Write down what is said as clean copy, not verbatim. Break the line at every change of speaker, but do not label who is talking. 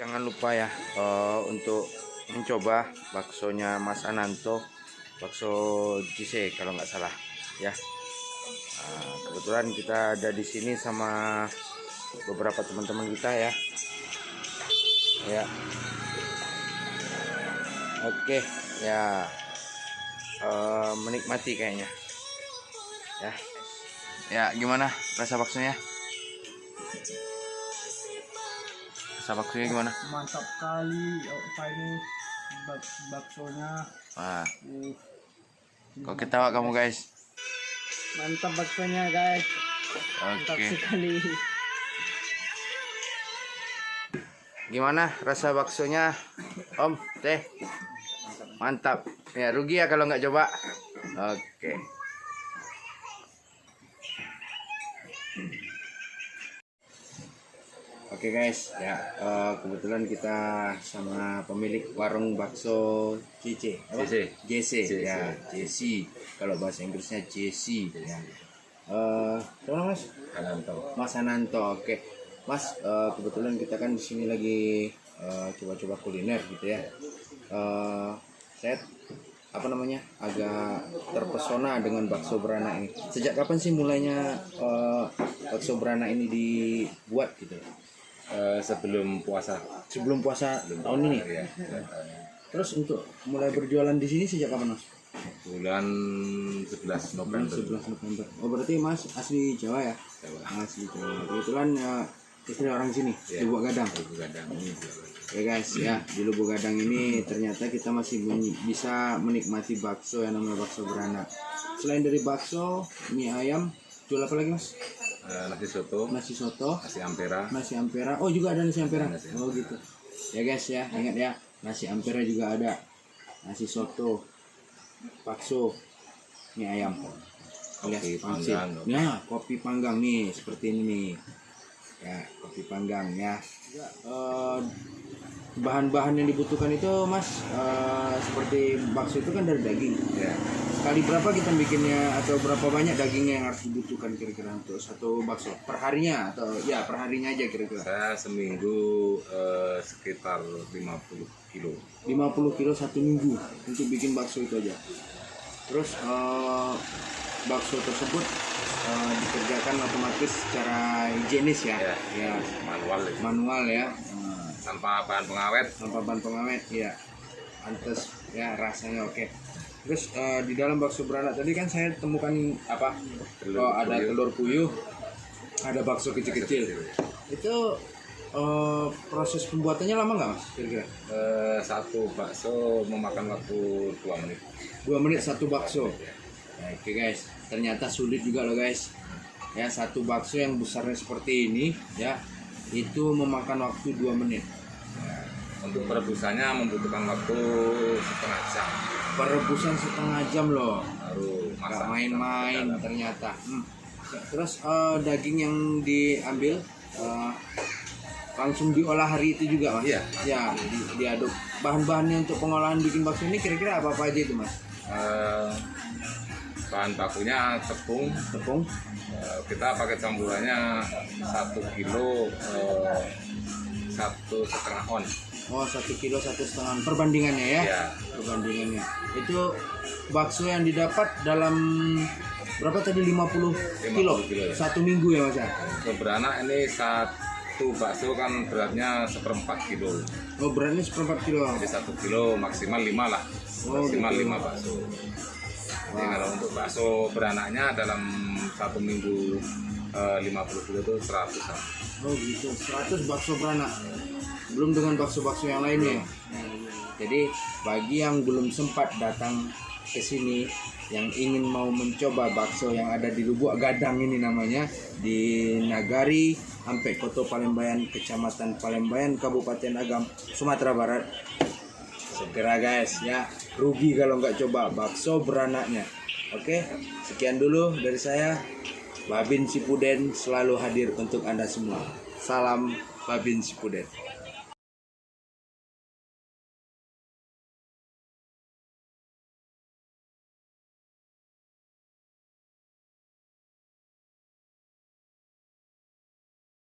Jangan lupa ya untuk mencoba baksonya Mas Ananto, bakso JC kalau nggak salah ya. Kebetulan kita ada di sini sama beberapa teman-teman kita ya. Ya. Oke, ya. Menikmati kayaknya. Ya. Ya, gimana rasa baksonya? Rasa baksonya gimana?
Mantap kali ini baksonya.
Wah. Kok ketawa kamu guys?
Mantap baksonya guys. Mantap
Oke.
sekali.
Gimana rasa baksonya, Om? Teh? Mantap. Ya, rugi ya kalau nggak coba. Oke. Oke guys, ya kebetulan kita sama pemilik warung bakso JC, JC, ya JC. Kalau bahasa Inggrisnya JC, ya. Siapa Mas? Mas Ananto. Oke, Mas. Kebetulan kita kan di sini lagi coba-coba kuliner gitu ya. Saya agak terpesona dengan bakso beranak ini. Sejak kapan sih mulainya bakso beranak ini dibuat gitu?
Sebelum puasa
Tahun ini.
ya.
Terus untuk mulai berjualan di sini sejak kapan Mas?
Bulan 11 November.
11 November. Oh berarti Mas asli Jawa ya?
Jawa.
Asli Jawa. Kebetulan istri orang sini,
Ya.
di Lubuk Gadang.
Kadang.
Oke guys, ya di Lubuk Gadang ini ternyata kita masih bisa menikmati bakso yang namanya bakso beranak. Selain dari bakso, mie ayam, jual apa lagi Mas?
Nasi soto,
Nasi soto,
nasi ampera,
nasi ampera. Oh juga ada nasi ampera.
Nasi
Oh gitu. Ya guys ya, ingat ya, nasi ampera juga ada. Nasi soto, bakso, mie ayam.
kopi
Pangsit.
panggang.
Nah, kopi panggang nih seperti ini nih. Ya, kopi panggang ya. Bahan-bahan yang dibutuhkan itu Mas, seperti bakso itu kan dari daging.
Ya.
Kali berapa kita bikinnya atau berapa banyak dagingnya yang harus dibutuhkan kira-kira untuk satu bakso? Perharinya atau ya perharinya aja kira-kira?
Saya seminggu sekitar 50 kilo.
50 kilo satu minggu untuk bikin bakso itu aja. Terus bakso tersebut dikerjakan otomatis secara higienis ya?
Ya.
Manual ya.
Tanpa bahan pengawet.
Tanpa bahan pengawet ya. Pantes ya, rasanya oke. Terus di dalam bakso beranak tadi kan saya temukan apa? Ada telur puyuh, ada bakso kecil-kecil. Itu proses pembuatannya lama nggak Mas? Kira-kira?
Satu bakso memakan waktu 2 menit.
2 menit satu bakso. Nah, oke guys, ternyata sulit juga loh guys. Ya, satu bakso yang besarnya seperti ini ya, itu memakan waktu 2 menit.
Untuk perebusannya membutuhkan waktu setengah jam.
Perebusan setengah jam loh.
Baru
Nggak
masak.
main-main ternyata. Terus daging yang diambil langsung diolah hari itu juga Mas?
Iya.
Ya, diaduk. Bahan-bahannya untuk pengolahan bikin bakso ini kira-kira apa aja itu Mas?
Bahan bakunya tepung. Kita pakai campurannya 1 kilo 1,5 on.
Oh, 1 kilo 1,5 perbandingannya ya?
Ya.
Perbandingannya. Itu bakso yang didapat dalam berapa tadi? 50 kilo?
50 kilo ya.
Satu minggu ya Mas ya?
Untuk beranak ini satu bakso kan beratnya 1/4 kilo.
Oh, beratnya 1/4 kilo.
Jadi 1 kilo maksimal 5 lah.
Oh,
Maksimal
gitu.
5 bakso. Jadi kalau untuk bakso beranaknya dalam 1 minggu 50 kilo itu 100 an.
Oh gitu, 100 bakso beranak. Belum dengan bakso-bakso yang lainnya. Jadi bagi yang belum sempat datang ke sini, yang ingin mau mencoba bakso yang ada di Lubuk Gadang ini namanya, di Nagari Ampek Koto Palembayan, Kecamatan Palembayan, Kabupaten Agam, Sumatera Barat. Segera guys ya, rugi kalau nggak coba bakso beranaknya. Oke, sekian dulu dari saya. Babin Sipuden selalu hadir untuk Anda semua. Salam Babin Sipuden.